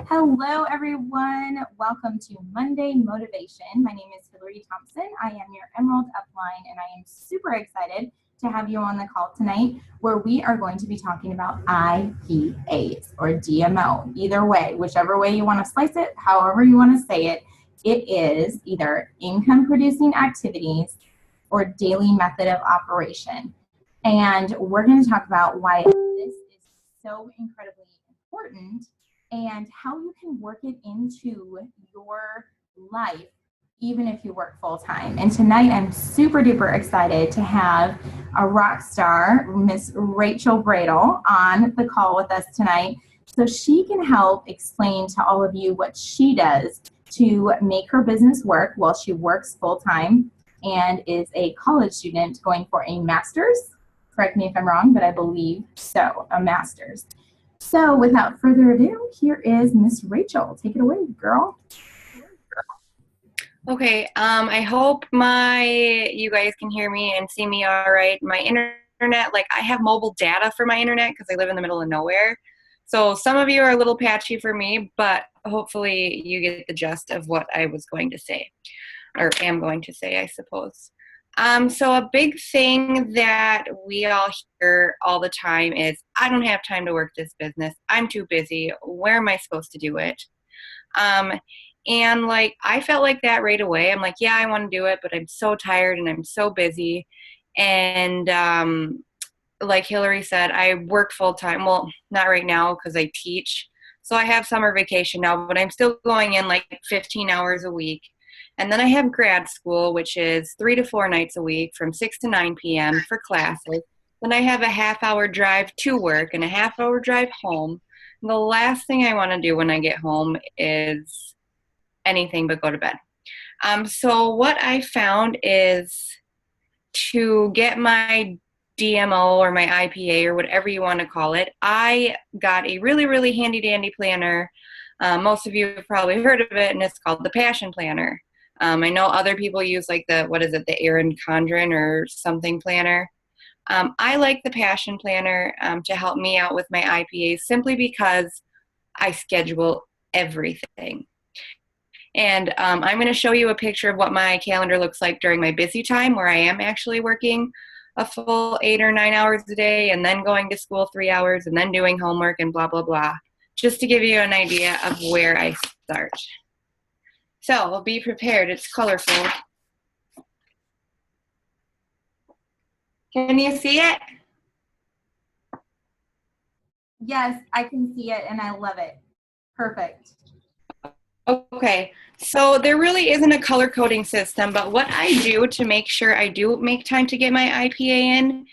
Hello, everyone. Welcome to Monday Motivation. My name is Hillary Thompson. I am your Emerald Upline, and I am super excited to have you on the call tonight, where we are going to be talking about IPAs or DMO. Either way, whichever way you want to slice it, however you want to say it, it is either income producing activities or daily method of operation. And we're going to talk about why this is so incredibly important and how you can work it into your life, even if you work full time. And tonight, I'm super duper excited to have a rock star, Miss Rachel Bradle, on the call with us tonight, so she can help explain to all of you what she does to make her business work while she works full time and is a college student going for a master's. Correct me if I'm wrong, but I believe so, a master's. So without further ado, here is Miss Rachel. Take it away, girl. Okay, I hope you guys can hear me and see me all right. My internet, I have mobile data for my internet because I live in the middle of nowhere. So some of you are a little patchy for me, but hopefully you get the gist of what I was going to say, or am going to say, I suppose. So a big thing that we all hear all the time is, I don't have time to work this business. I'm too busy. Where am I supposed to do it? And I felt like that right away. I'm like, yeah, I want to do it, but I'm so tired and I'm so busy. And like Hillary said, I work full time. Well, not right now because I teach. So I have summer vacation now, but I'm still going in 15 hours a week. And then I have grad school, which is 3 to 4 nights a week from 6 to 9 p.m. for classes. Then I have a half-hour drive to work and a half-hour drive home. And the last thing I want to do when I get home is anything but go to bed. So what I found is to get my DMO or my IPA or whatever you want to call it, I got a really, really handy-dandy planner. Most of you have probably heard of it, and it's called the Passion Planner. I know other people use the Erin Condren or something planner. I like the Passion Planner to help me out with my IPAs simply because I schedule everything. And I'm going to show you a picture of what my calendar looks like during my busy time, where I am actually working a full 8 or 9 hours a day and then going to school 3 hours and then doing homework and blah, blah, blah, just to give you an idea of where I start. So be prepared. It's colorful. Can you see it? Yes, I can see it and I love it. Perfect. Okay, so there really isn't a color coding system, but what I do to make sure I do make time to get my IPA in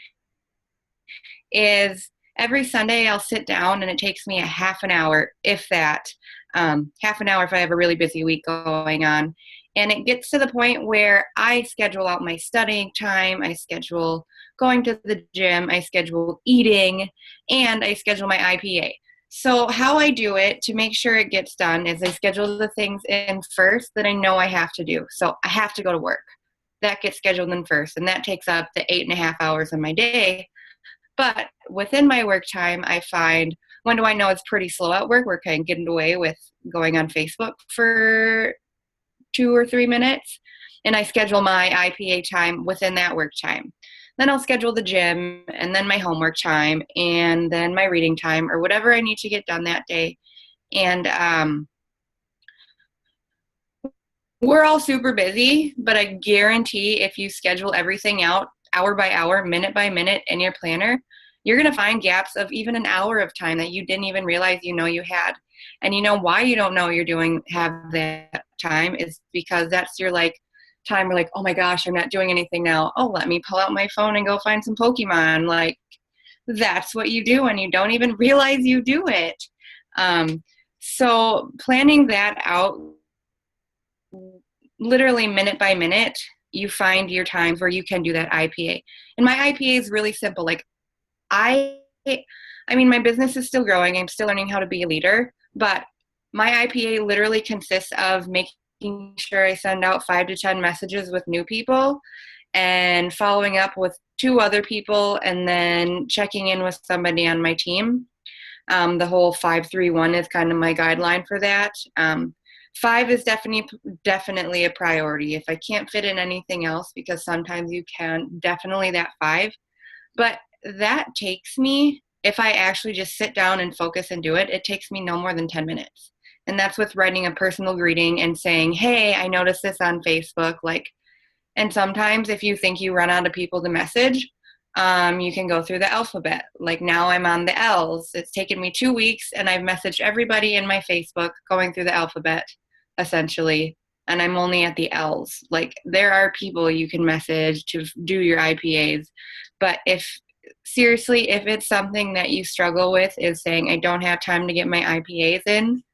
is every Sunday I'll sit down and it takes me a half an hour, if that, half an hour if I have a really busy week going on. And it gets to the point where I schedule out my studying time, I schedule going to the gym, I schedule eating, and I schedule my IPA. So how I do it to make sure it gets done is I schedule the things in first that I know I have to do. So I have to go to work. That gets scheduled in first, and that takes up the 8.5 hours of my day. But within my work time, I find, when do I know it's pretty slow at work, where I can get away with going on Facebook for 2 or 3 minutes, and I schedule my IPA time within that work time. Then I'll schedule the gym, and then my homework time, and then my reading time, or whatever I need to get done that day. And we're all super busy, but I guarantee if you schedule everything out hour by hour, minute by minute in your planner, you're going to find gaps of even an hour of time that you didn't even realize you had. And you know why you don't know have that time is because that's your time where oh my gosh, I'm not doing anything now. Oh, let me pull out my phone and go find some Pokemon. That's what you do and you don't even realize you do it. So planning that out literally minute by minute, you find your times where you can do that IPA. And my IPA is really simple. I mean, my business is still growing. I'm still learning how to be a leader, but my IPA literally consists of making sure I send out 5 to 10 messages with new people and following up with 2 other people and then checking in with somebody on my team. The whole 5-3-1 is kind of my guideline for that. 5 is definitely a priority. If I can't fit in anything else, because sometimes you can, definitely that 5. But that takes me, if I actually just sit down and focus and do it, it takes me no more than 10 minutes. And that's with writing a personal greeting and saying, hey, I noticed this on Facebook. Like, and sometimes if you think you run out of people to message, you can go through the alphabet. Like now I'm on the L's. It's taken me 2 weeks and I've messaged everybody in my Facebook going through the alphabet, essentially. And I'm only at the L's. Like there are people you can message to do your IPAs. But seriously, if it's something that you struggle with is saying, I don't have time to get my IPAs in,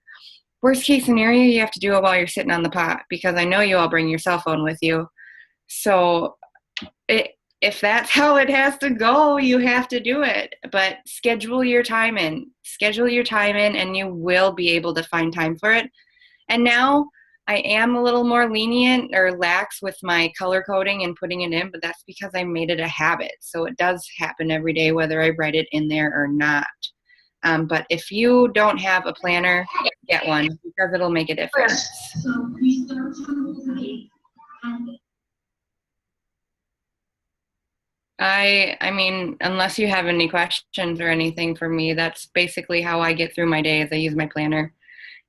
worst case scenario, you have to do it while you're sitting on the pot, because I know you all bring your cell phone with you. So if that's how it has to go, you have to do it. But schedule your time in. Schedule your time in, and you will be able to find time for it. And now I am a little more lenient or lax with my color coding and putting it in, but that's because I made it a habit. So it does happen every day, whether I write it in there or not. But if you don't have a planner, get one, because it'll make a difference. I mean, unless you have any questions or anything for me, that's basically how I get through my day is I use my planner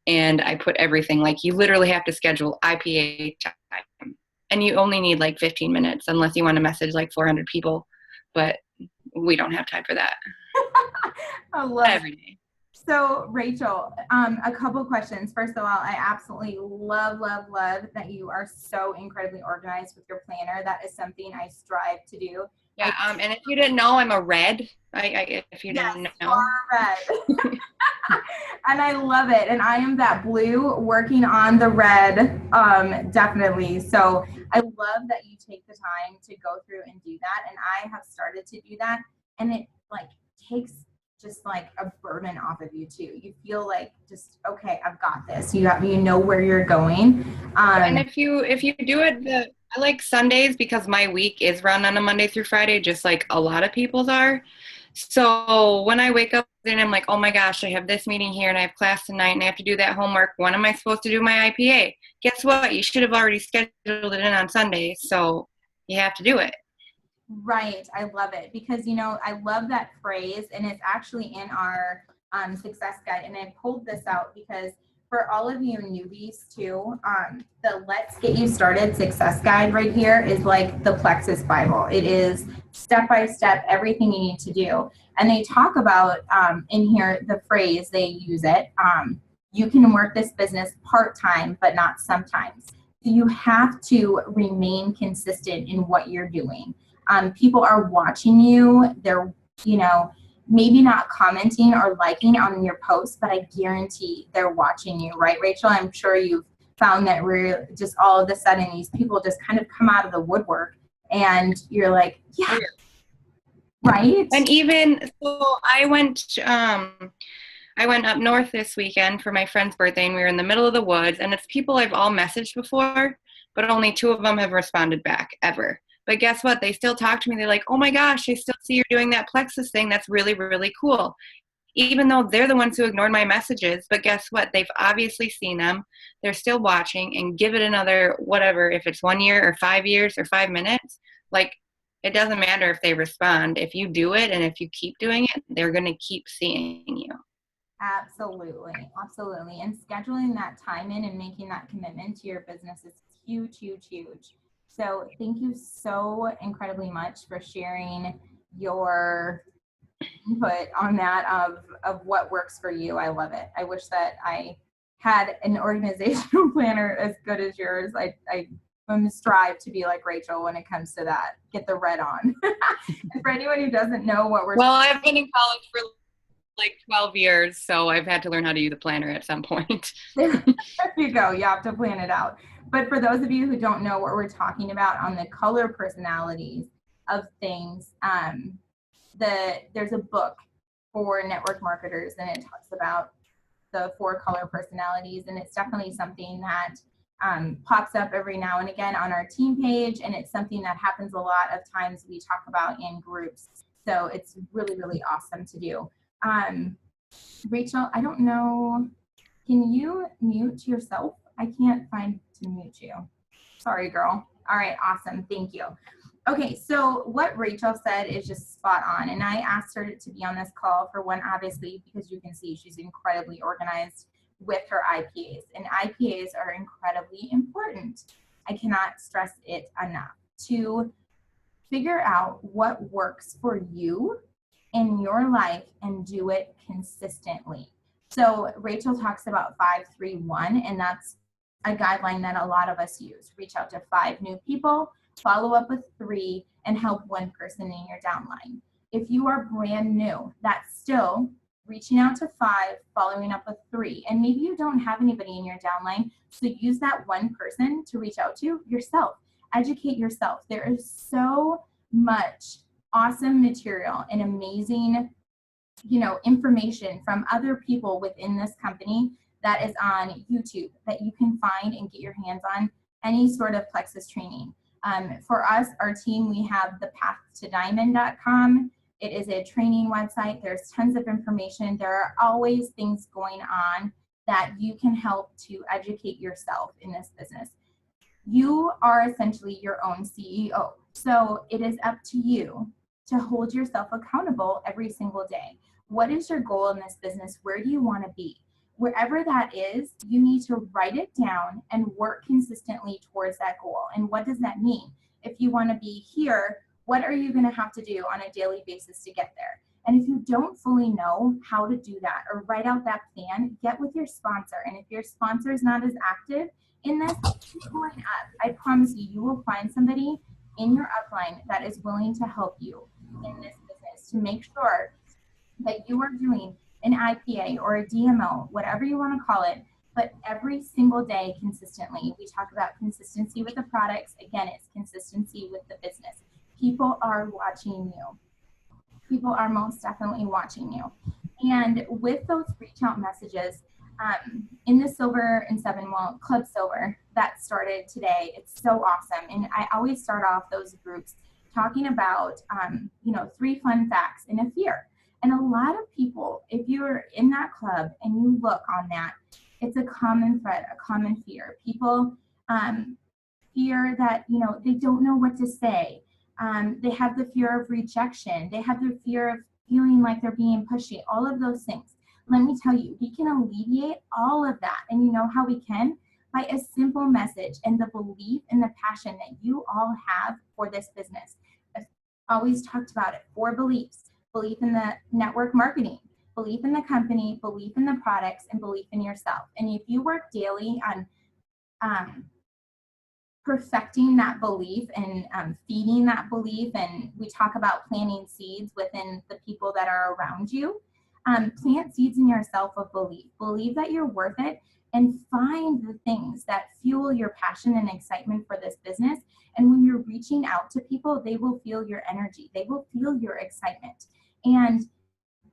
and I put everything, like you literally have to schedule IPA time. And you only need like 15 minutes unless you want to message like 400 people, but we don't have time for that. I love every day. So Rachel, a couple questions. First of all, I absolutely love that you are so incredibly organized with your planner. That is something I strive to do. Yeah, and if you didn't know, I'm a red. If you didn't know. You are red. And I love it. And I am that blue working on the red, definitely. So I love that you take the time to go through and do that. And I have started to do that. And it like takes just like a burden off of you too. You feel like just, okay, I've got this. You know where you're going. And if you do it, I like Sundays because my week is run on a Monday through Friday, just like a lot of people's are. So when I wake up and I'm like, oh my gosh, I have this meeting here and I have class tonight and I have to do that homework. When am I supposed to do my IPA? Guess what? You should have already scheduled it in on Sunday. So you have to do it. Right. I love it because, you know, I love that phrase and it's actually in our success guide. And I pulled this out because for all of you newbies too, the Let's Get You Started success guide right here is like the Plexus Bible. It is step-by-step everything you need to do. And they talk about in here the phrase, they use it, you can work this business part-time, but not sometimes. You have to remain consistent in what you're doing. People are watching you. They're, you know, maybe not commenting or liking on your posts, but I guarantee they're watching you, right, Rachel? I'm sure you've found that we're just all of a sudden these people just kind of come out of the woodwork and you're like, yeah, right? And even so, I went up north this weekend for my friend's birthday and we were in the middle of the woods and it's people I've all messaged before, but only 2 of them have responded back ever. But guess what? They still talk to me. They're like, oh my gosh, I still see you're doing that Plexus thing. That's really, really cool. Even though they're the ones who ignored my messages. But guess what? They've obviously seen them. They're still watching and give it another, whatever, if it's 1 year or 5 years or 5 minutes, like it doesn't matter if they respond. If you do it and if you keep doing it, they're going to keep seeing you. Absolutely. Absolutely. And scheduling that time in and making that commitment to your business is huge, huge, huge. So thank you so incredibly much for sharing your input on that of what works for you. I love it. I wish that I had an organizational planner as good as yours. I'm strive to be like Rachel when it comes to that. Get the red on. And for anyone who doesn't know what we're I've been in college for like 12 years, so I've had to learn how to use a planner at some point. There you go. You have to plan it out. But for those of you who don't know what we're talking about on the color personalities of things, there's a book for network marketers and it talks about the 4 color personalities, and it's definitely something that pops up every now and again on our team page, and it's something that happens a lot of times we talk about in groups. So it's really, really awesome to do. Rachel, I don't know. Can you mute yourself? I can't find to mute you. Sorry, girl. All right, awesome. Thank you. Okay, so what Rachel said is just spot on. And I asked her to be on this call for one, obviously, because you can see she's incredibly organized with her IPAs. And IPAs are incredibly important. I cannot stress it enough to figure out what works for you in your life and do it consistently. So Rachel talks about 5-3-1, and that's a guideline that a lot of us use. Reach out to 5 new people, follow up with 3, and help 1 person in your downline. If you are brand new, that's still reaching out to 5, following up with 3. And maybe you don't have anybody in your downline, so use that 1 person to reach out to yourself. Educate yourself. There is so much awesome material and amazing, information from other people within this company that is on YouTube that you can find and get your hands on any sort of plexus training. For us, our team, we have the path-to-diamond.com. It is a training website. There's tons of information. There are always things going on that you can help to educate yourself in this business. You are essentially your own CEO. So it is up to you to hold yourself accountable every single day. What is your goal in this business? Where do you want to be? Wherever that is, you need to write it down and work consistently towards that goal. And what does that mean? If you want to be here, what are you going to have to do on a daily basis to get there? And if you don't fully know how to do that or write out that plan, get with your sponsor. And if your sponsor is not as active in this, keep going up. I promise you, you will find somebody in your upline that is willing to help you in this business to make sure that you are doing an IPA or a DMO, whatever you want to call it, but every single day consistently. We talk about consistency with the products. Again, it's consistency with the business. People are watching you. People are most definitely watching you. And with those reach out messages, in the Silver and Seven, well, Club Silver, that started today. It's so awesome. And I always start off those groups talking about, 3 fun facts and a fear. And a lot of people, if you're in that club and you look on that, it's a common thread, a common fear. People fear that, they don't know what to say. They have the fear of rejection. They have the fear of feeling like they're being pushy, all of those things. Let me tell you, we can alleviate all of that. And you know how we can? By a simple message and the belief and the passion that you all have for this business. I've always talked about it. 4 beliefs: belief in the network marketing, belief in the company, belief in the products, and belief in yourself. And if you work daily on perfecting that belief and feeding that belief, and we talk about planting seeds within the people that are around you, plant seeds in yourself of belief. Believe that you're worth it, and find the things that fuel your passion and excitement for this business. And when you're reaching out to people, they will feel your energy. They will feel your excitement. And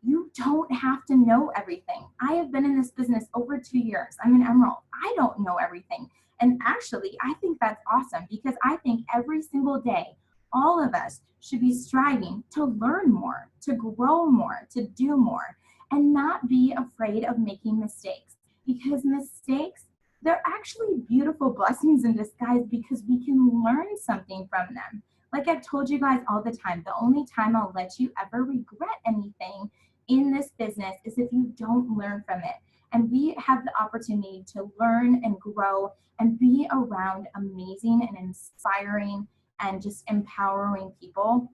you don't have to know everything. I have been in this business over 2 years. I'm an Emerald. I don't know everything. And actually, I think that's awesome, because I think every single day, all of us should be striving to learn more, to grow more, to do more, and not be afraid of making mistakes. Because mistakes, they're actually beautiful blessings in disguise, because we can learn something from them. Like I've told you guys all the time, the only time I'll let you ever regret anything in this business is if you don't learn from it. And we have the opportunity to learn and grow and be around amazing and inspiring and just empowering people.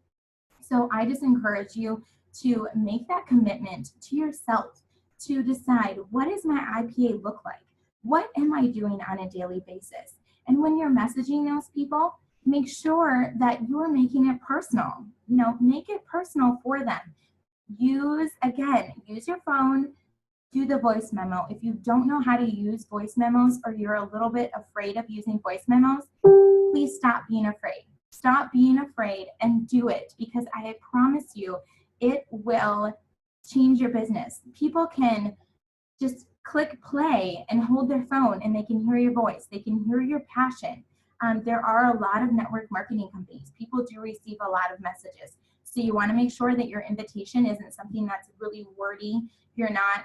So I just encourage you to make that commitment to yourself to decide, what does my IPA look like? What am I doing on a daily basis? And when you're messaging those people, make sure that you're making it personal. Make it personal for them. Use your phone, do the voice memo. If you don't know how to use voice memos, or you're a little bit afraid of using voice memos, please stop being afraid. Stop being afraid and do it, because I promise you, it will change your business. People can just click play and hold their phone, and they can hear your voice. They can hear your passion. There are a lot of network marketing companies. People do receive a lot of messages. So you want to make sure that your invitation isn't something that's really wordy. You're not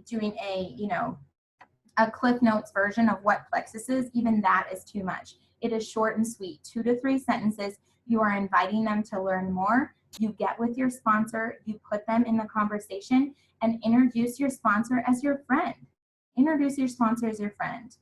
doing a Cliff Notes version of what Plexus is. Even that is too much. It is short and sweet, 2 to 3 sentences. You are inviting them to learn more. You get with your sponsor, you put them in the conversation, and introduce your sponsor as your friend. Introduce your sponsor as your friend.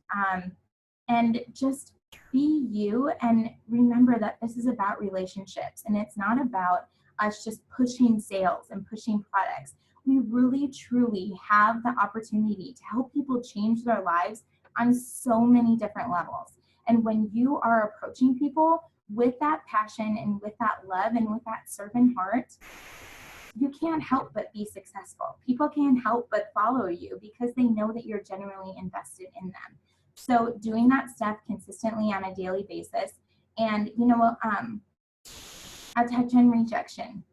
And just be you, and remember that this is about relationships, and it's not about us just pushing sales and pushing products. We really, truly have the opportunity to help people change their lives on so many different levels. And when you are approaching people with that passion and with that love and with that servant heart, you can't help but be successful. People can't help but follow you because they know that you're genuinely invested in them. So doing that stuff consistently on a daily basis. And I'll touch on rejection.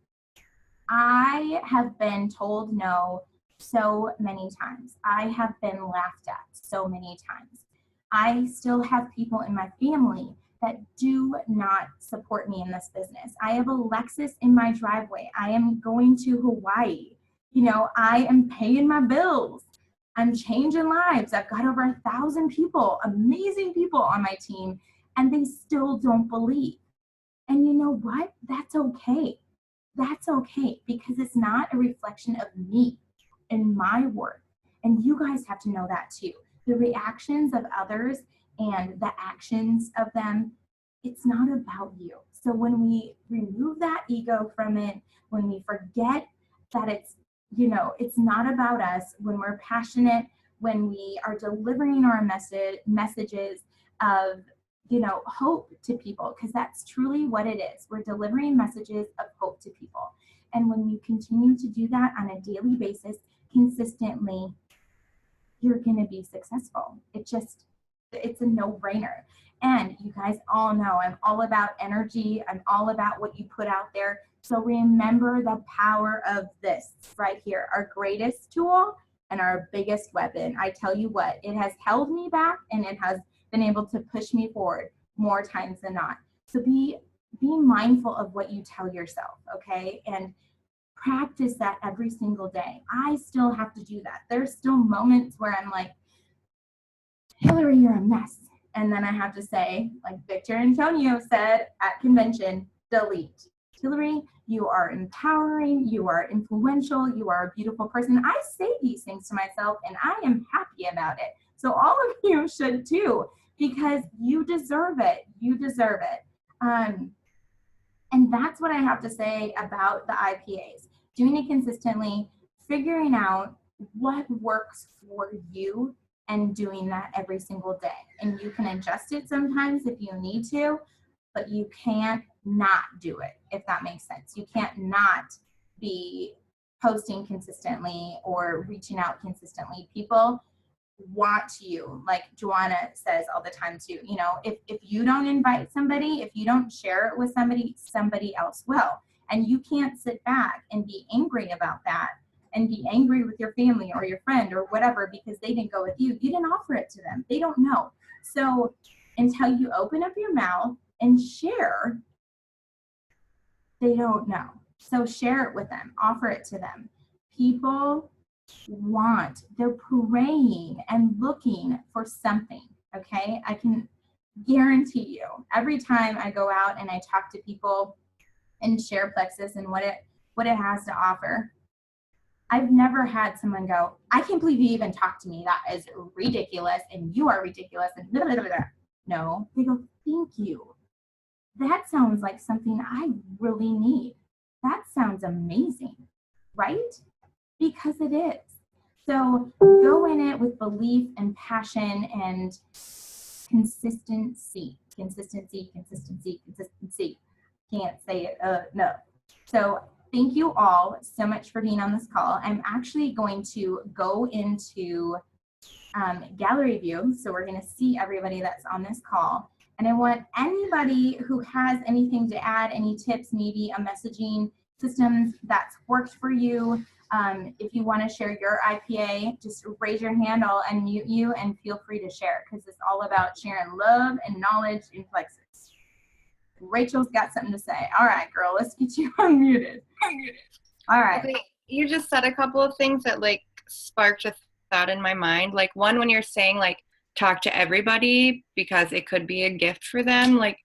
I have been told no so many times. I have been laughed at so many times. I still have people in my family that do not support me in this business. I have a Lexus in my driveway. I am going to Hawaii. I am paying my bills. I'm changing lives. I've got over 1,000 people, amazing people on my team, and they still don't believe. And you know what? That's okay. That's okay, because it's not a reflection of me and my worth. And you guys have to know that too. The reactions of others and the actions of them, it's not about you. So when we remove that ego from it, when we forget that it's not about us, when we're passionate, when we are delivering our messages of hope to people, because that's truly what it is. We're delivering messages of hope to people. And when you continue to do that on a daily basis, consistently, you're going to be successful. It's a no-brainer. And you guys all know I'm all about energy. I'm all about what you put out there. So remember the power of this right here, our greatest tool and our biggest weapon. I tell you what, it has held me back, and it has been able to push me forward more times than not. So be mindful of what you tell yourself, okay? And practice that every single day. I still have to do that. There's still moments where I'm like, Hillary, you're a mess. And then I have to say, like Victor Antonio said at convention, delete. Hillary, you are empowering, you are influential, you are a beautiful person. I say these things to myself, and I am happy about it. So all of you should too, because you deserve it. You deserve it. And that's what I have to say about the IPAs. Doing it consistently, figuring out what works for you, and doing that every single day. And you can adjust it sometimes if you need to, but you can't not do it, if that makes sense. You can't not be posting consistently or reaching out consistently. People want you, like Joanna says all the time too, if you don't invite somebody, if you don't share it with somebody, somebody else will. And you can't sit back and be angry about that and be angry with your family or your friend or whatever because they didn't go with you. You didn't offer it to them. They don't know. So until you open up your mouth and share, they don't know. So share it with them, offer it to them. People they're praying and looking for something, okay? I can guarantee you, every time I go out and I talk to people and share Plexus and what it has to offer, I've never had someone go, I can't believe you even talked to me. That is ridiculous, and you are ridiculous, and blah, blah, blah, blah. No, they go, thank you. That sounds like something I really need. That sounds amazing, right? Because it is. So go in it with belief and passion and consistency. Can't say it enough. So thank you all so much for being on this call. I'm actually going to go into gallery view. So we're going to see everybody that's on this call. And I want anybody who has anything to add, any tips, maybe a messaging system that's worked for you. If you want to share your IPA, just raise your hand. I'll unmute you and feel free to share, because it's all about sharing love and knowledge in Plexus. Rachel's got something to say. All right, girl, let's get you unmuted. All right. Okay, you just said a couple of things that like sparked a thought in my mind. Like one, when you're saying like talk to everybody because it could be a gift for them. Like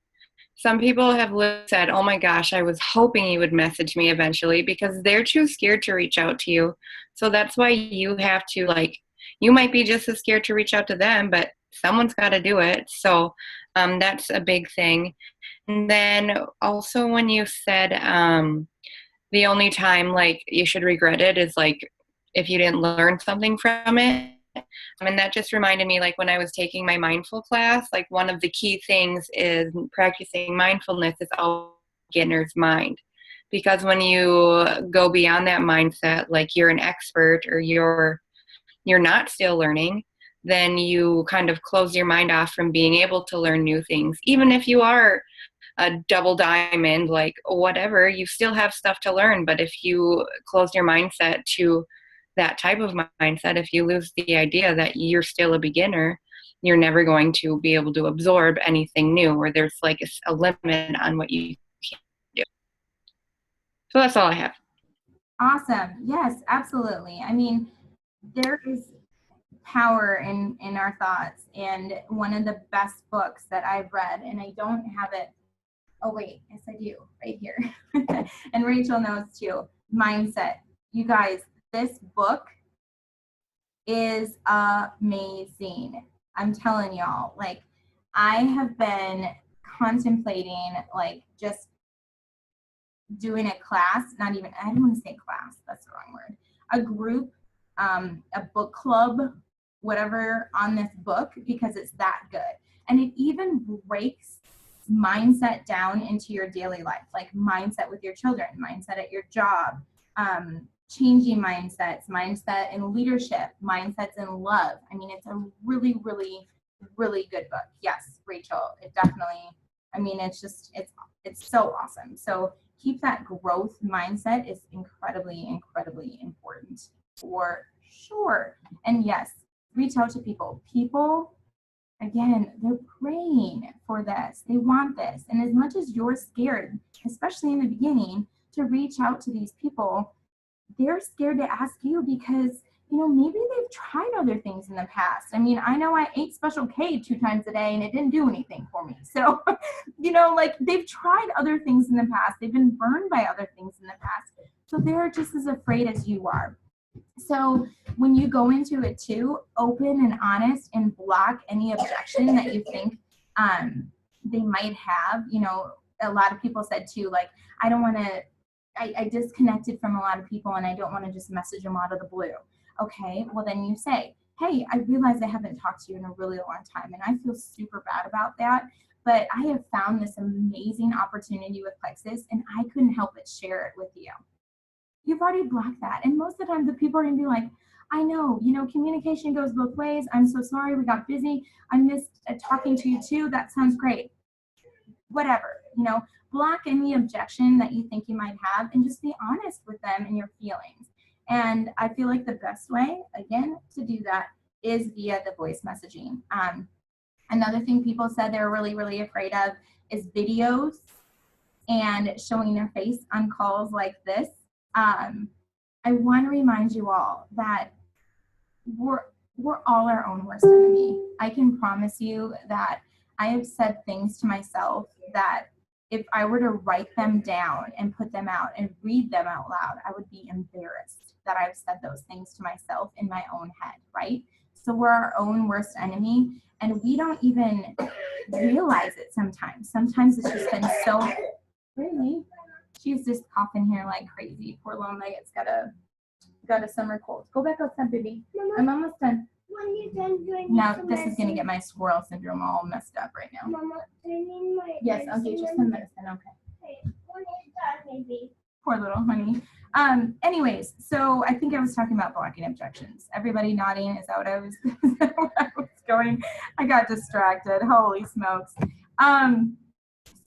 some people have said, oh my gosh, I was hoping you would message me eventually, because they're too scared to reach out to you. So that's why you have to, like, you might be just as scared to reach out to them, but someone's got to do it. So that's a big thing. And then also when you said the only time like you should regret it is like if you didn't learn something from it. And that just reminded me, like when I was taking my mindful class, like one of the key things is practicing mindfulness is all beginner's mind. Because when you go beyond that mindset, like you're an expert or you're not still learning, then you kind of close your mind off from being able to learn new things. Even if you are a double diamond, like whatever, you still have stuff to learn. But if you close your mindset to that type of mindset, if you lose the idea that you're still a beginner, you're never going to be able to absorb anything new, or there's like a limit on what you can do. So that's all I have. Awesome. Yes, absolutely. I mean, there is power in our thoughts. And one of the best books that I've read, and I don't have it. Oh, wait. Yes, I do. Right here. And Rachel knows too. Mindset. You guys, this book is amazing. I'm telling y'all, like, I have been contemplating, like, just doing a class, not even, I don't want to say class, that's the wrong word, a group, a book club, whatever, on this book, because it's that good. And it even breaks mindset down into your daily life, like mindset with your children, mindset at your job, changing mindsets, mindset in leadership, mindsets in love. I mean, it's a really, really, really good book. Yes, Rachel, it definitely, I mean, it's just, it's so awesome. So keep that growth mindset is incredibly, incredibly important for sure. And yes, reach out to people. People, again, they're praying for this. They want this. And as much as you're scared, especially in the beginning, to reach out to these people, they're scared to ask you because, you know, maybe they've tried other things in the past. I mean, I know I ate Special K 2 times a day and it didn't do anything for me. So, you know, like they've tried other things in the past. They've been burned by other things in the past. So they're just as afraid as you are. So when you go into it too, open and honest and block any objection that you think they might have. You know, a lot of people said too, like, I don't want to, I disconnected from a lot of people and I don't want to just message them out of the blue. Okay, well then you say, hey, I realize I haven't talked to you in a really long time and I feel super bad about that, but I have found this amazing opportunity with Plexus and I couldn't help but share it with you. You've already blocked that. And most of the time the people are gonna be like, I know, you know, communication goes both ways. I'm so sorry, we got busy. I missed talking to you too. That sounds great. Whatever, you know, block any objection that you think you might have and just be honest with them and your feelings. And I feel like the best way, again, to do that is via the voice messaging. Another thing people said they're really, really afraid of is videos and showing their face on calls like this. I want to remind you all that we're all our own worst enemy. I can promise you that I have said things to myself that if I were to write them down and put them out and read them out loud, I would be embarrassed that I've said those things to myself in my own head, right? So we're our own worst enemy and we don't even realize it sometimes. Sometimes it's just been so, really? She's just coughing here like crazy. Poor little Megan's got a summer cold. Go back outside, baby. Mama, I'm almost done. When you're done doing Now this is gonna get my squirrel syndrome all messed up right now. Mama, do you need my Yes, I'll get you some medicine. Okay. Okay, when you're done, maybe. Poor little honey. Anyways, so I think I was talking about blocking objections. Everybody nodding. Is that what I was, is that where I was going? I got distracted. Holy smokes.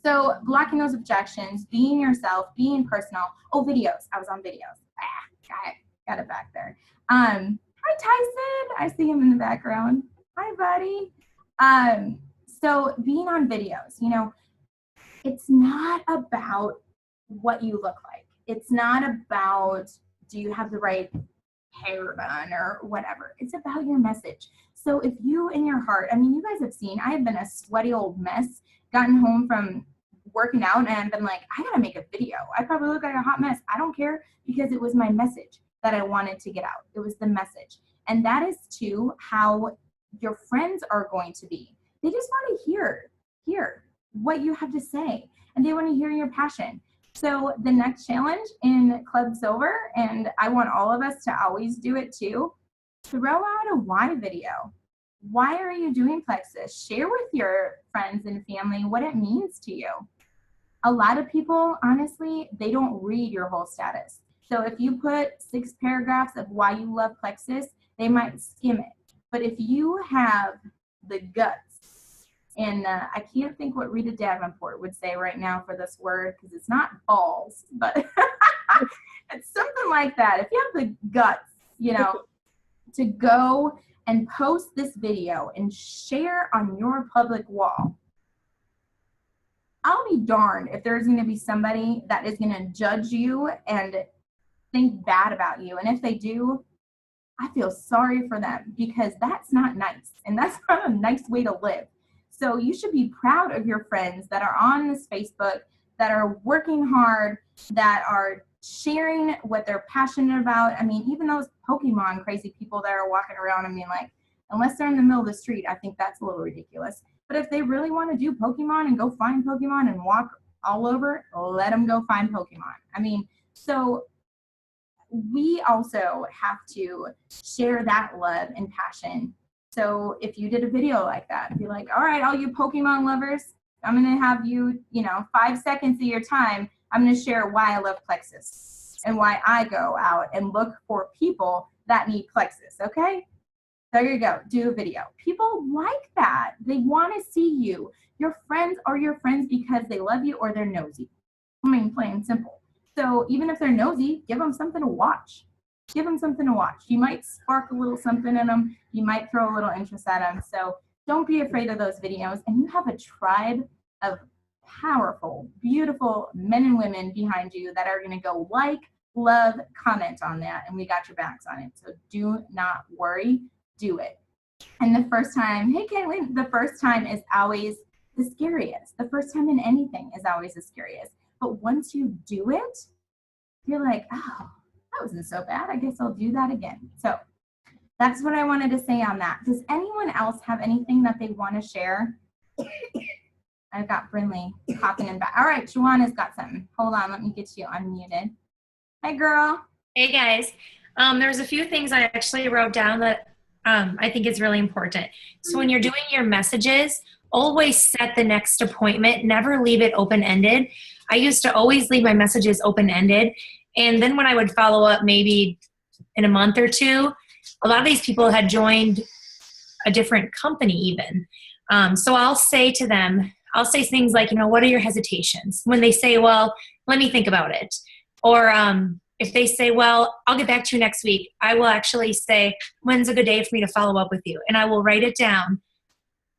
So blocking those objections, being yourself, being personal. Oh, videos. I was on videos. Got it back there. Hi, Tyson. I see him in the background. Hi, buddy. So being on videos, you know, it's not about what you look like. It's not about, do you have the right hair done or whatever. It's about your message. So if you in your heart, I mean, you guys have seen, I have been a sweaty old mess, gotten home from working out and I've been like, I gotta make a video. I probably look like a hot mess. I don't care, because it was my message that I wanted to get out. It was the message. And that is too how your friends are going to be. They just want to hear what you have to say, and they want to hear your passion. So the next challenge in Club Silver, and I want all of us to always do it too, throw out a why video. Why are you doing Plexus? Share with your friends and family what it means to you. A lot of people, honestly, they don't read your whole status. So if you put 6 paragraphs of why you love Plexus, they might skim it. But if you have the guts, and I can't think what Rita Davenport would say right now for this word, because it's not balls, but it's something like that. If you have the guts, you know, to go and post this video and share on your public wall, I'll be darned if there's going to be somebody that is going to judge you and think bad about you. And if they do, I feel sorry for them, because that's not nice, and that's not a nice way to live. So you should be proud of your friends that are on this Facebook, that are working hard, that are sharing what they're passionate about. I mean, even those Pokemon crazy people that are walking around and being like, unless they're in the middle of the street, I think that's a little ridiculous. But if they really want to do Pokemon and go find Pokemon and walk all over, let them go find Pokemon. I mean, so we also have to share that love and passion. So if you did a video like that, be like, all right, all you Pokemon lovers, I'm going to have you, 5 seconds of your time. I'm going to share why I love Plexus and why I go out and look for people that need Plexus. Okay. There you go. Do a video. People like that. They want to see you. Your friends are your friends because they love you or they're nosy. I mean, plain and simple. So even if they're nosy, give them something to watch. Give them something to watch. You might spark a little something in them. You might throw a little interest at them. So don't be afraid of those videos. And you have a tribe of powerful, beautiful men and women behind you that are going to go like, love, comment on that. And we got your backs on it. So do not worry. Do it. And the first time, hey, Caitlin, the first time is always the scariest. The first time in anything is always the scariest. But once you do it, you're like, oh, that wasn't so bad. I guess I'll do that again. So that's what I wanted to say on that. Does anyone else have anything that they want to share? I've got Brinley popping in back. All right, Joanna's got something. Hold on, let me get you unmuted. Hi, girl. Hey, guys. There's a few things I actually wrote down that I think is really important. So when you're doing your messages, always set the next appointment. Never leave it open-ended. I used to always leave my messages open-ended. And then when I would follow up maybe in a month or two, a lot of these people had joined a different company even. So I'll say to them, I'll say things like, what are your hesitations? When they say, well, let me think about it. Or if they say, well, I'll get back to you next week, I will actually say, when's a good day for me to follow up with you? And I will write it down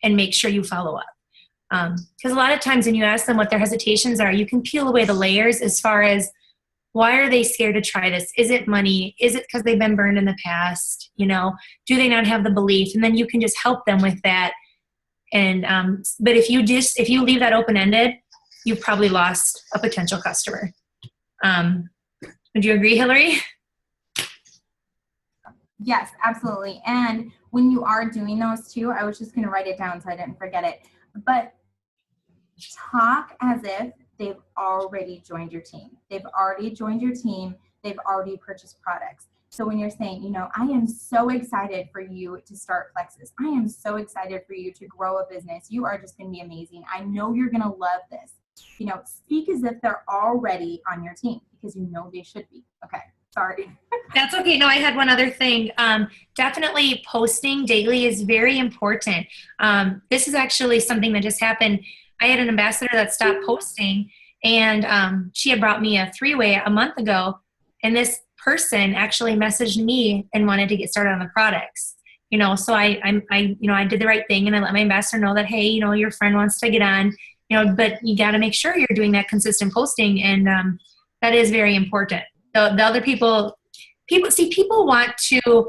and make sure you follow up. Because a lot of times when you ask them what their hesitations are, you can peel away the layers as far as, why are they scared to try this? Is it money? Is it because they've been burned in the past? Do they not have the belief? And then you can just help them with that. And but if you leave that open-ended, you've probably lost a potential customer. Would you agree, Hillary? Yes, absolutely. And when you are doing those too, I was just going to write it down so I didn't forget it. But talk as if they've already joined your team. They've already joined your team. They've already purchased products. So when you're saying, I am so excited for you to start Plexus. I am so excited for you to grow a business. You are just going to be amazing. I know you're going to love this. Speak as if they're already on your team because they should be. Okay. Sorry. That's okay. No, I had one other thing. Definitely posting daily is very important. This is actually something that just happened. I had an ambassador that stopped posting, and she had brought me a 3-way a month ago, and this person actually messaged me and wanted to get started on the products. So I did the right thing, and I let my ambassador know that, hey, your friend wants to get on. but you got to make sure you're doing that consistent posting. And that is very important. The other people want to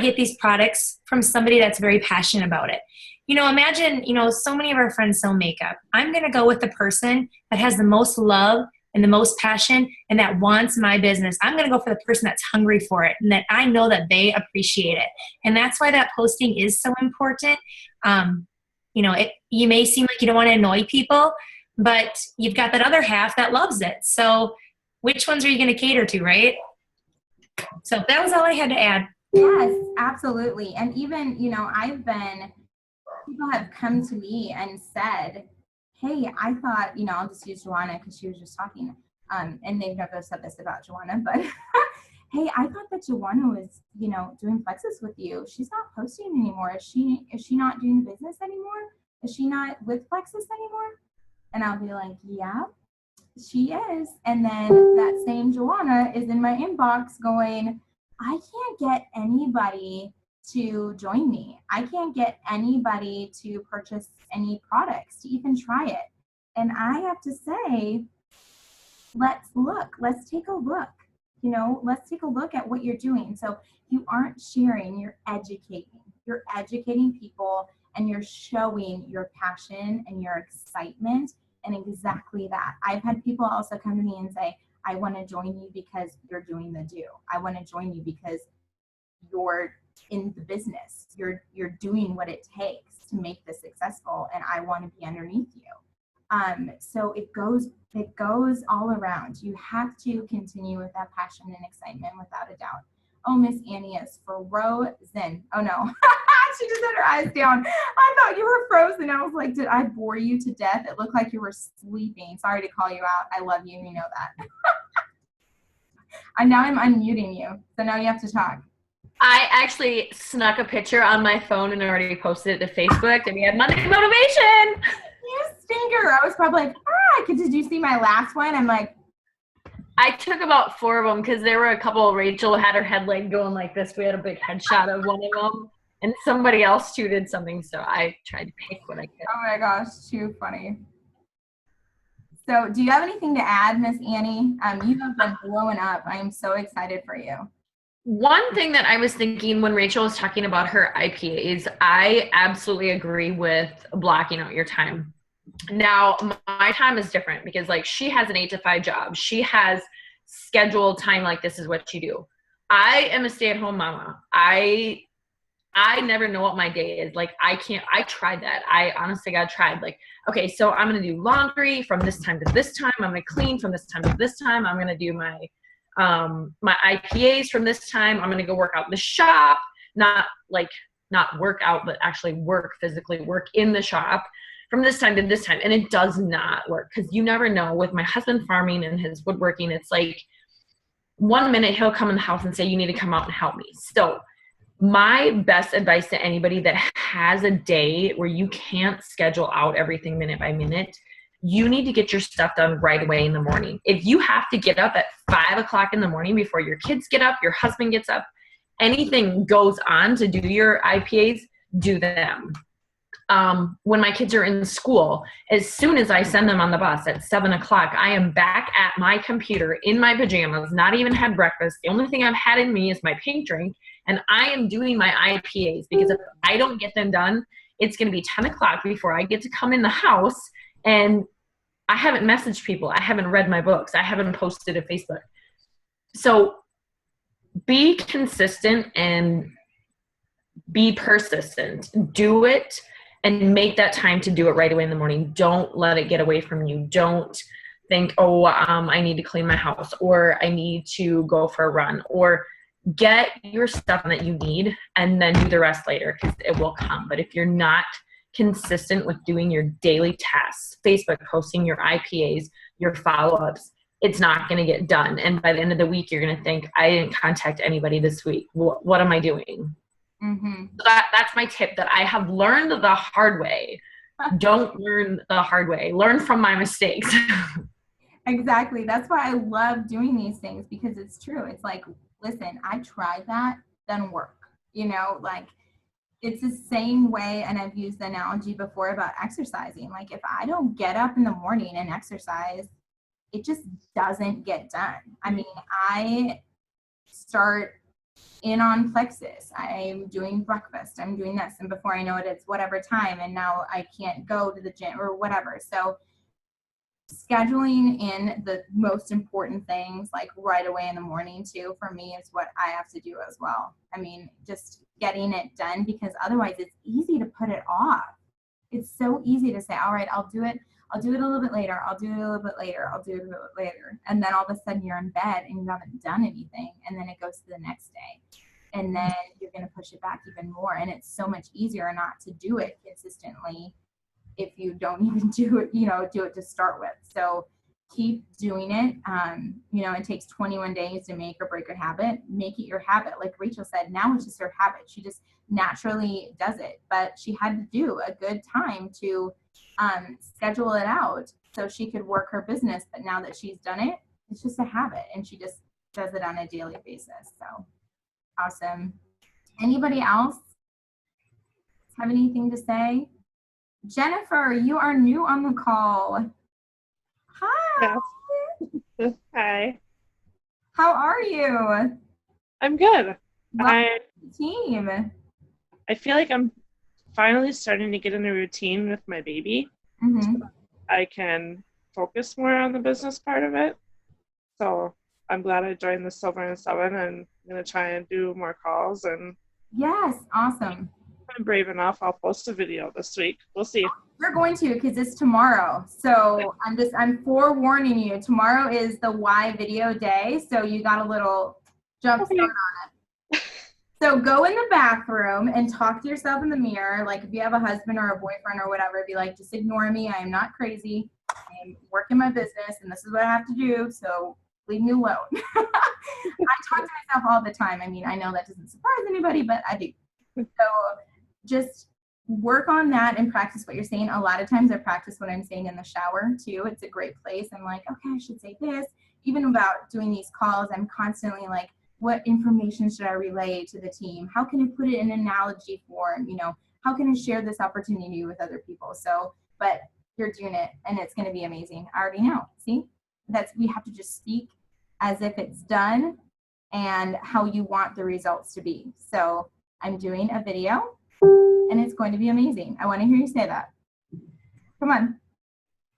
get these products from somebody that's very passionate about it. Imagine, so many of our friends sell makeup. I'm going to go with the person that has the most love and the most passion and that wants my business. I'm going to go for the person that's hungry for it and that I know that they appreciate it. And that's why that posting is so important. You may seem like you don't want to annoy people, but you've got that other half that loves it. So which ones are you going to cater to, right? So that was all I had to add. Yes, absolutely. And even, people have come to me and said, hey, I thought, I'll just use Joanna because she was just talking, and they've never said this about Joanna, but hey, I thought that Joanna was, doing Plexus with you. She's not posting anymore. Is she not doing business anymore? Is she not with Plexus anymore? And I'll be like, yeah, she is. And then that same Joanna is in my inbox going, I can't get anybody to join me. I can't get anybody to purchase any products, to even try it. And I have to say, let's take a look. Let's take a look at what you're doing. So you aren't sharing, you're educating. You're educating people and you're showing your passion and your excitement and exactly that. I've had people also come to me and say, I want to join you because you're doing the do. I want to join you because you're in the business. You're doing what it takes to make this successful, and I want to be underneath you. So it goes all around. You have to continue with that passion and excitement without a doubt. Oh, Miss Annie is frozen. Oh no, she just had her eyes down. I thought you were frozen. I was like, did I bore you to death? It looked like you were sleeping. Sorry to call you out. I love you. You know that. And now I'm unmuting you. So now you have to talk. I actually snuck a picture on my phone and already posted it to Facebook, and we had Monday Motivation. You stinker. I was probably like, did you see my last one? I'm like, I took about 4 of them because there were a couple. Rachel had her headlight going like this. We had a big headshot of one of them, and somebody else too did something, so I tried to pick what I could. oh my gosh, too funny. So do you have anything to add, Miss Annie? You have been blowing up. I am so excited for you. One thing that I was thinking when Rachel was talking about her IPAs, I absolutely agree with blocking out your time. Now, my time is different because she has an 8 to 5 job. She has scheduled time like this is what you do. I am a stay-at-home mama. I never know what my day is. I tried that. I honestly tried. Okay, so I'm going to do laundry from this time to this time. I'm going to clean from this time to this time. I'm going to do my IPAs from this time. I'm going to go work out in the shop, not work out, but actually physically work in the shop from this time to this time. And it does not work because you never know. With my husband farming and his woodworking, it's like 1 minute he'll come in the house and say, you need to come out and help me. So my best advice to anybody that has a day where you can't schedule out everything minute by minute, you need to get your stuff done right away in the morning. If you have to get up at 5 o'clock in the morning before your kids get up, your husband gets up, anything goes on to do your IPAs, do them. When my kids are in school, as soon as I send them on the bus at 7 o'clock, I am back at my computer in my pajamas, not even had breakfast. The only thing I've had in me is my pink drink, and I am doing my IPAs because if I don't get them done, it's going to be 10 o'clock before I get to come in the house, and I haven't messaged people. I haven't read my books. I haven't posted to Facebook. So be consistent and be persistent. Do it and make that time to do it right away in the morning. Don't let it get away from you. Don't think, I need to clean my house, or I need to go for a run, or get your stuff that you need and then do the rest later because it will come. But if you're not consistent with doing your daily tasks, Facebook posting, your IPAs, your follow-ups, it's not going to get done. And by the end of the week, you're going to think, I didn't contact anybody this week. What am I doing? Mm-hmm. So that's my tip that I have learned the hard way. Don't learn the hard way. Learn from my mistakes. Exactly. That's why I love doing these things because it's true. It's like, listen, I tried that, doesn't work. it's the same way, and I've used the analogy before about exercising. Like if I don't get up in the morning and exercise, it just doesn't get done. I mean, I start in on plexus. I'm doing breakfast. I'm doing this. And before I know it, it's whatever time. And now I can't go to the gym or whatever. So scheduling in the most important things like right away in the morning too, for me is what I have to do as well. I mean, just getting it done, because otherwise it's easy to put it off. It's so easy to say, all right, I'll do it a little bit later. I'll do it a little bit later. I'll do it a little bit later. And then all of a sudden you're in bed and you haven't done anything. And then it goes to the next day. And then you're going to push it back even more. And it's so much easier not to do it consistently if you don't even do it, do it to start with. So keep doing it. It takes 21 days to make or break a habit. Make it your habit. Like Rachel said, now it's just her habit. She just naturally does it. But she had to do a good time to schedule it out so she could work her business. But now that she's done it, it's just a habit, and she just does it on a daily basis. So awesome. Anybody else have anything to say? Jennifer, you are new on the call. Hi. Yes. Hi. How are you? I'm good. Welcome to the team. I feel like I'm finally starting to get in a routine with my baby. Mm-hmm. I can focus more on the business part of it. So I'm glad I joined the Silver and Seven, and I'm going to try and do more calls. And Yes, awesome. if I'm brave enough, I'll post a video this week. We'll see. You're going to, because it's tomorrow. So I'm forewarning you. Tomorrow is the Y video day. So you got a little jump start on it. So go in the bathroom and talk to yourself in the mirror. Like if you have a husband or a boyfriend or whatever, be like, just ignore me. I am not crazy. I'm working my business and this is what I have to do. So leave me alone. I talk to myself all the time. I mean, I know that doesn't surprise anybody, but I do. So just work on that and practice what you're saying. A lot of times I practice what I'm saying in the shower too. It's a great place. I'm like, okay, I should say this. Even about doing these calls, I'm constantly like, what information should I relay to the team? How can I put it in analogy form? How can I share this opportunity with other people? So, but you're doing it and it's going to be amazing. I already know. See, we have to just speak as if it's done and how you want the results to be. So I'm doing a video and it's going to be amazing. I want to hear you say that. Come on.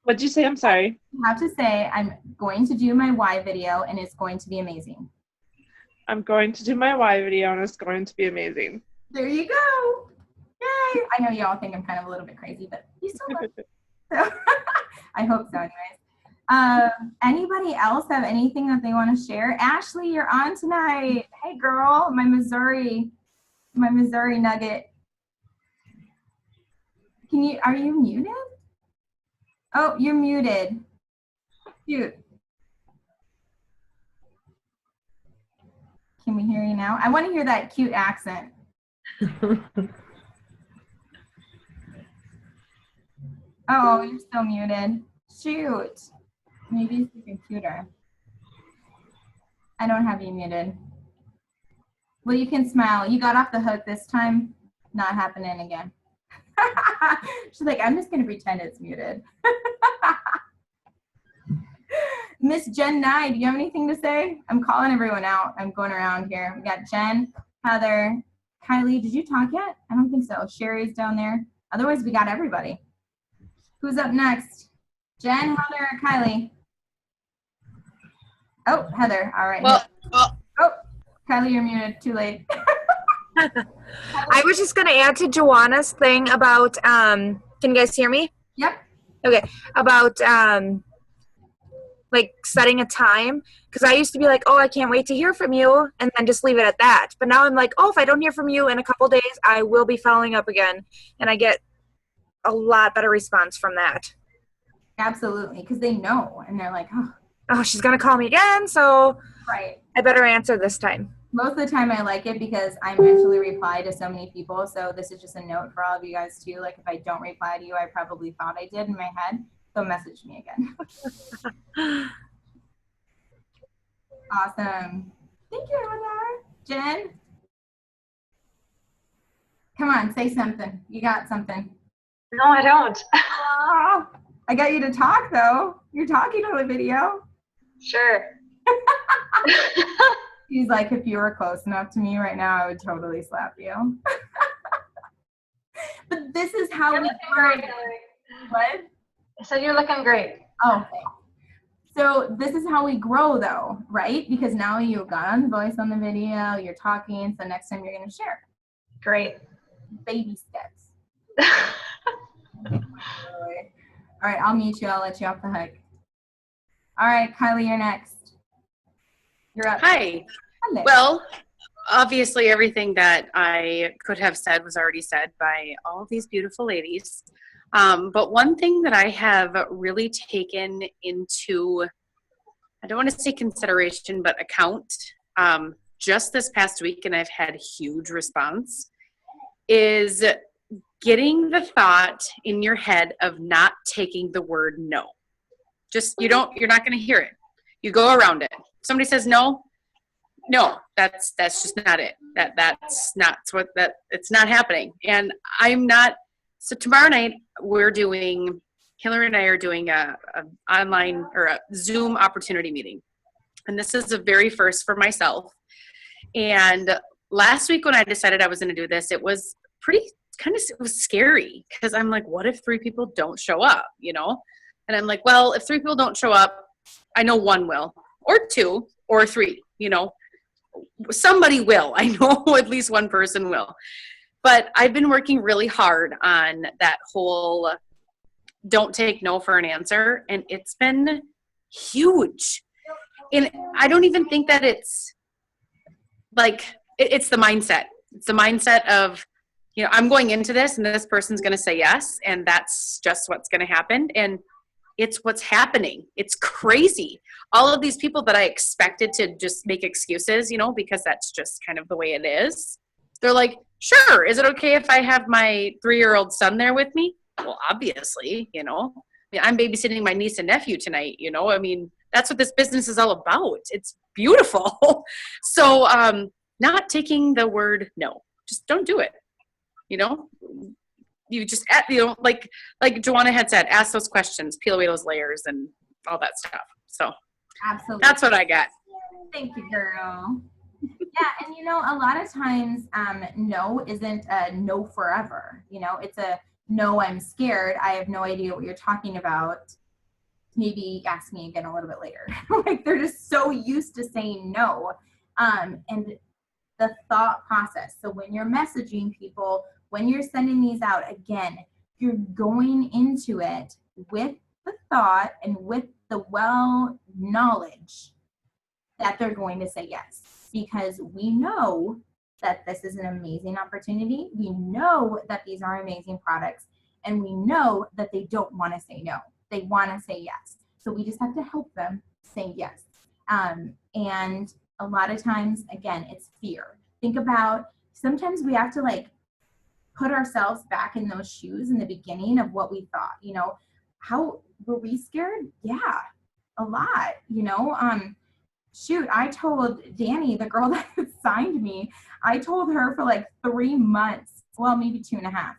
What'd you say? I'm sorry. You have to say, I'm going to do my Y video and it's going to be amazing. I'm going to do my Y video, and it's going to be amazing. There you go. Yay. I know you all think I'm kind of a little bit crazy, but you still love it. So I hope so anyways. Anybody else have anything that they want to share? Ashley, you're on tonight. Hey girl, my Missouri nugget. Are you muted? Oh, you're muted. Cute. Can we hear you now? I want to hear that cute accent. Oh, you're still muted. Shoot. Maybe it's the computer. I don't have you muted. Well, you can smile. You got off the hook this time. Not happening again. She's like, I'm just going to pretend it's muted. Miss Jen Nye, do you have anything to say? I'm calling everyone out. I'm going around here. We got Jen, Heather, Kylie. Did you talk yet? I don't think so. Sherry's down there. Otherwise, we got everybody. Who's up next? Jen, Heather, or Kylie? Oh, Heather. All right. Well, Oh, Kylie, you're muted. Too late. I was just going to add to Joanna's thing about, can you guys hear me? Yep. Okay. About, like setting a time, because I used to be like, oh, I can't wait to hear from you, and then just leave it at that. But now I'm like, oh, if I don't hear from you in a couple days, I will be following up again, and I get a lot better response from that. Absolutely, because they know, and they're like, Oh, she's gonna call me again, so right. I better answer this time. Most of the time I like it because I mentally reply to so many people. So this is just a note for all of you guys too. Like if I don't reply to you, I probably thought I did in my head. So message me again. Awesome. Thank you, Heather. Jen? Come on, say something. You got something. No, I don't. Oh, I got you to talk though. You're talking on the video. Sure. He's like, if you were close enough to me right now, I would totally slap you. But this is how You're we looking grow. great, Hillary. What? I said you're looking great. Oh, okay. So this is how we grow though, right? Because now you've got on voice on the video, you're talking, so next time you're going to share. Great. Baby steps. All right, I'll mute you. I'll let you off the hook. All right, Kylie, you're next. You're up. Hi. Hello. Well, obviously everything that I could have said was already said by all these beautiful ladies. But one thing that I have really taken into, I don't want to say consideration, but account, just this past week, and I've had huge response, is getting the thought in your head of not taking the word no. Just, you're not going to hear it. You go around it. Somebody says no, that's just not it. It's not happening. And I'm not, so tomorrow night Hillary and I are doing a online or a Zoom opportunity meeting. And this is the very first for myself. And last week when I decided I was going to do this, it was it was scary because I'm like, what if 3 people don't show up, And I'm like, well, if 3 people don't show up, I know 1 will, or 2, or 3, somebody will. I know at least 1 person will. But I've been working really hard on that whole don't take no for an answer, and it's been huge. And I don't even think that it's like, it's the mindset. It's the mindset of, I'm going into this and this person's going to say yes, and that's just what's going to happen. And it's what's happening. It's crazy. All of these people that I expected to just make excuses, because that's just kind of the way it is. They're like, sure, is it okay if I have my 3-year-old son there with me? Well, obviously, I'm babysitting my niece and nephew tonight, that's what this business is all about. It's beautiful. So not taking the word no, just don't do it. You just, like Joanna had said, ask those questions, peel away those layers and all that stuff. So Absolutely. that's what I got. Thank you, girl. Yeah, and a lot of times no isn't a no forever. It's a no, I'm scared. I have no idea what you're talking about. Maybe ask me again a little bit later. Like they're just so used to saying no. And the thought process. So when you're messaging people, when you're sending these out, again, you're going into it with the thought and with the knowledge that they're going to say yes, because we know that this is an amazing opportunity. We know that these are amazing products, and we know that they don't want to say no. They want to say yes. So we just have to help them say yes. And a lot of times, again, it's fear. Think about, sometimes we have to put ourselves back in those shoes in the beginning of what we thought, how were we scared? Yeah, a lot, shoot, I told Danny, the girl that signed me, I told her for 3 months, well, maybe 2.5,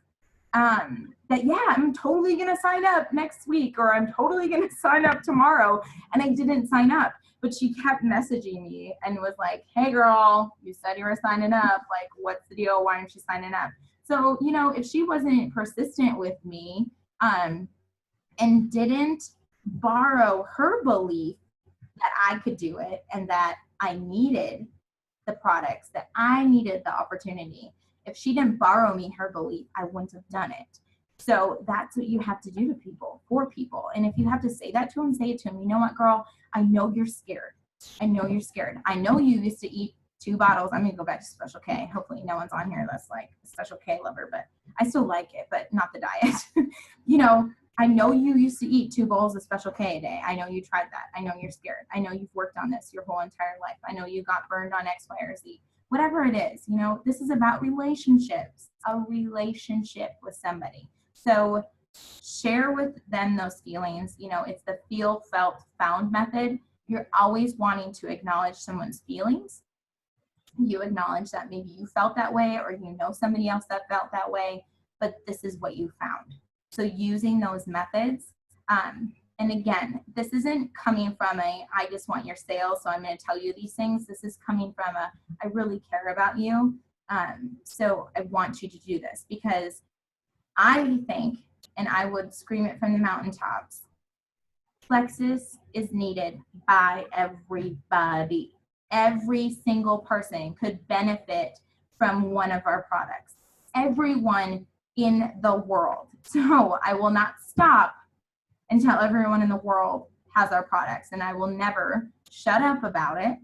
that yeah, I'm totally going to sign up next week, or I'm totally going to sign up tomorrow. And I didn't sign up, but she kept messaging me and was like, hey girl, you said you were signing up. What's the deal? Why aren't you signing up? So, if she wasn't persistent with me, and didn't borrow her belief that I could do it and that I needed the products, that I needed the opportunity, if she didn't borrow me her belief, I wouldn't have done it. So that's what you have to do to people, for people. And if you have to say that to them, say it to them. You know what, girl? I know you're scared. I know you're scared. I know you used to eat 2 bottles. I'm going to go back to Special K. Hopefully no one's on here that's a Special K lover, but I still like it, but not the diet. I know you used to eat 2 bowls of Special K a day. I know you tried that. I know you're scared. I know you've worked on this your whole entire life. I know you got burned on X, Y, or Z. Whatever it is, this is about relationships, a relationship with somebody. So share with them those feelings. It's the feel, felt, found method. You're always wanting to acknowledge someone's feelings You acknowledge that maybe you felt that way, or you know somebody else that felt that way, but this is what you found. So using those methods, and again, this isn't coming from I just want your sales, so I'm going to tell you these things. This is coming from I really care about you. So I want you to do this, because I think, and I would scream it from the mountaintops, Plexus is needed by everybody. Every single person could benefit from one of our products. Everyone in the world. So I will not stop until everyone in the world has our products, and I will never shut up about it.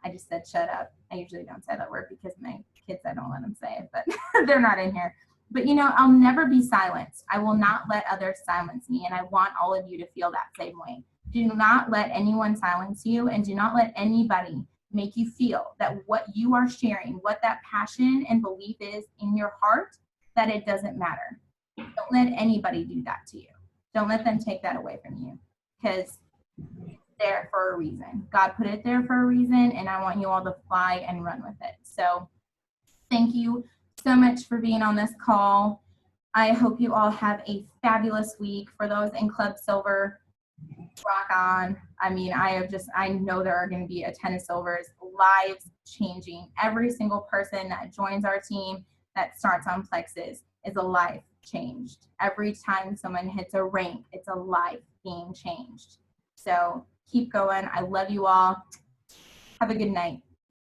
I just said shut up. I usually don't say that word because my kids, I don't let them say it, but they're not in here. But I'll never be silenced. I will not let others silence me, and I want all of you to feel that same way. Do not let anyone silence you, and do not let anybody make you feel that what you are sharing, what that passion and belief is in your heart, that it doesn't matter. Don't let anybody do that to you. Don't let them take that away from you, because it's there for a reason. God put it there for a reason, and I want you all to fly and run with it. So thank you so much for being on this call. I hope you all have a fabulous week. For those in Club Silver, rock on. I mean, I know there are going to be a ton of silvers, lives changing. Every single person that joins our team that starts on Plexus is a life changed. Every time someone hits a rank, it's a life being changed. So keep going. I love you all. Have a good night.